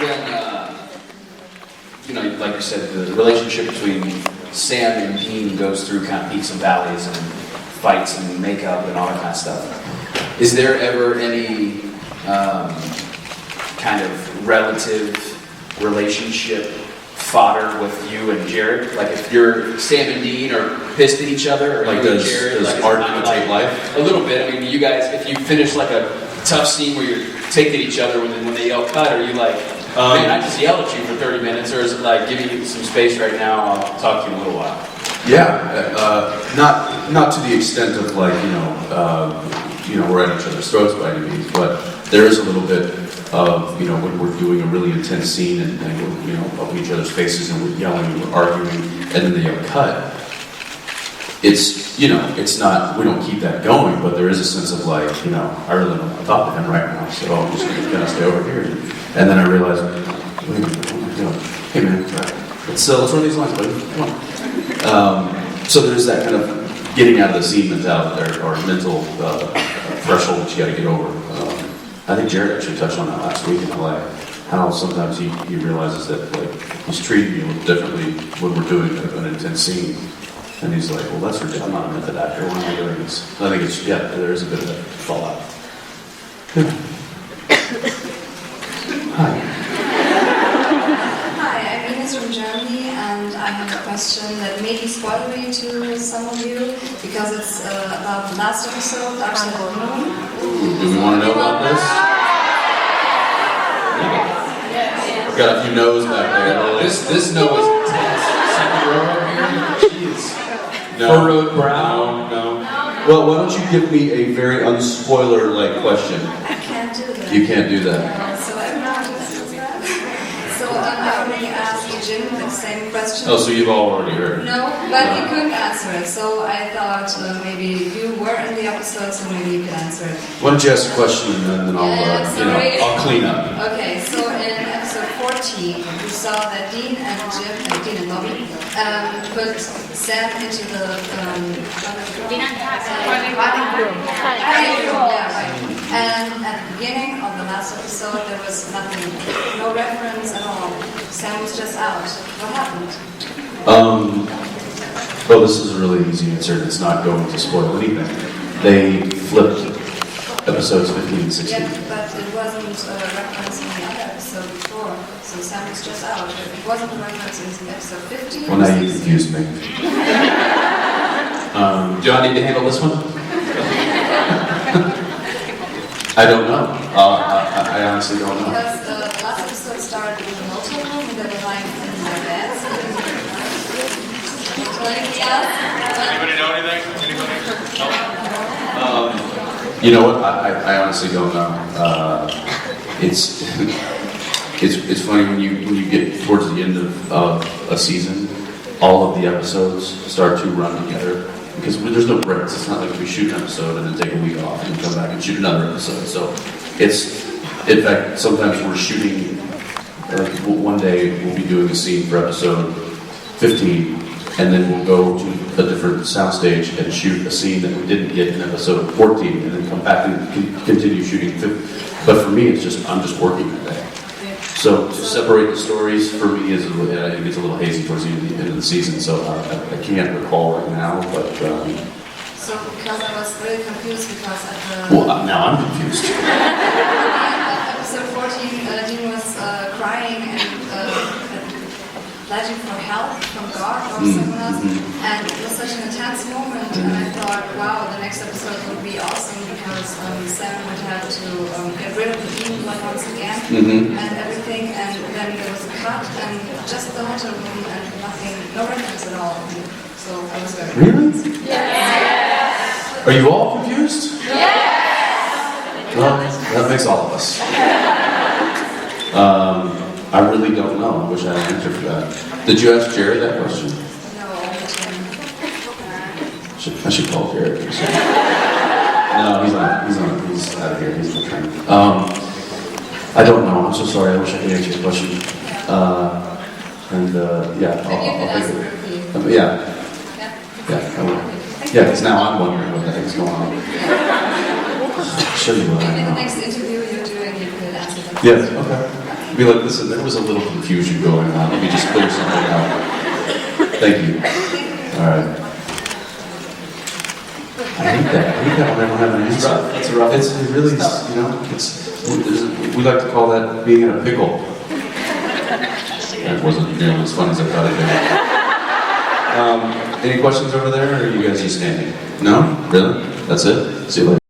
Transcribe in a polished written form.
when like you said, the relationship between Sam and Dean goes through kind of peaks and valleys and fights and makeup and all that kind of stuff. Is there ever any kind of relative relationship fodder with you and Jared? Like if you're Sam and Dean are pissed at each other, or like you and Jared, does art imitate life? A little bit. I mean, you guys, if you finish like a tough scene where you're taking at each other when they yell cut, are you like, man, I just yelled at you for 30 minutes, or is it like, give me some space right now, I'll talk to you in a little while? Yeah, not to the extent of like, we're at each other's throats by any means, but there is a little bit of, when we're doing a really intense scene and we're, up in each other's faces and we're yelling and we're arguing, and then they yell cut. It's not, we don't keep that going, but there is a sense of like, I really don't want to talk to him right now, so I'm just going to stay over here. And then I realized, wait a minute, what am I doing? Hey man, let's run these lines, buddy, come on. So there's that kind of getting out of the scene mentality or mental threshold that you got to get over. I think Jared actually touched on that last week in LA, how sometimes he realizes that like he's treating me a little differently when we're doing an intense scene. And he's like, well, that's ridiculous. I'm not a method actor. Why am I doing this? I think it's, there is a bit of that fallout. Hi. Hi, I'm Ines from Germany, and I have a question that may be spoilery to some of you, because it's about the last episode, Dark Side of the Moon. Do we want to know about this? I've got a few no's back there. This no is intense. Second row over here. Jeez. No. Brown. No. Well, why don't you give me a very unspoiler-like question? I can't do that. You can't do that. So everyone understands that. So I already asked Jim the same question. Oh, so you've already heard it. No, but he couldn't answer it. So I thought maybe you were in the episode, so maybe you could answer it. Why don't you ask a question and then I'll clean up. Okay, so in episode 14, we saw that Dean and Bobby put Sam into the And at the beginning of the last episode, there was nothing, no reference at all. Sam was just out. What happened? Well, this is a really easy answer. It's not going to spoil anything. They flipped episodes 15 and 16. Yeah, but it wasn't a reference in the other episode before. So Sam was just out. It wasn't a reference in episode 15. Well, now you confused me. Do I need to handle this one? I don't know. I honestly don't know. Because the last episode started with a hotel room and they were lying in their beds. Anybody know anything? Anybody? You know what? I honestly don't know. It's funny when you get towards the end of a season, all of the episodes start to run together. Because there's no breaks. It's not like we shoot an episode and then take a week off and come back and shoot another episode. So it's, in fact, sometimes we're shooting, like one day we'll be doing a scene for episode 15, and then we'll go to a different soundstage and shoot a scene that we didn't get in episode 14, and then come back and continue shooting 15. But for me, I'm just working that day. So to separate the stories for me is it gets a little hazy towards the end of the season. So I can't recall right now, but. So because I was really confused because at the. Well, now I'm confused. At episode 14, Dean was crying and pledging for help from God or someone else, and it was such an intense moment. And I thought, wow, the next episode would be awesome because Sam would have to get rid of the demon blood once again and everything. And then there was a cut and just the hotel room and nothing, no reference at all. So I was very confused. Really? Yes. Are you all confused? Yes. Well, that makes all of us. I really don't know. I wish I had an answer for that. Did you ask Jared that question? No, I should call Jared. No, he's out of here. He's on the train. I don't know. I'm so sorry. I wish I could answer your question. I'll think of it. Yeah, I will. Yeah, because now I'm wondering what the heck's going on. Should be what I in the know. next interview you're doing, you could answer that. Yes, okay. Be like, listen, there was a little confusion going on. Let me just clear something out. Thank you. All right. I hate that. I hate that when I don't have an answer. That's a rough. It really is, you know, we like to call that being in a pickle. That wasn't nearly as fun as I thought it'd be. Any questions over there, or are you guys just standing? No? Really? That's it? See you later.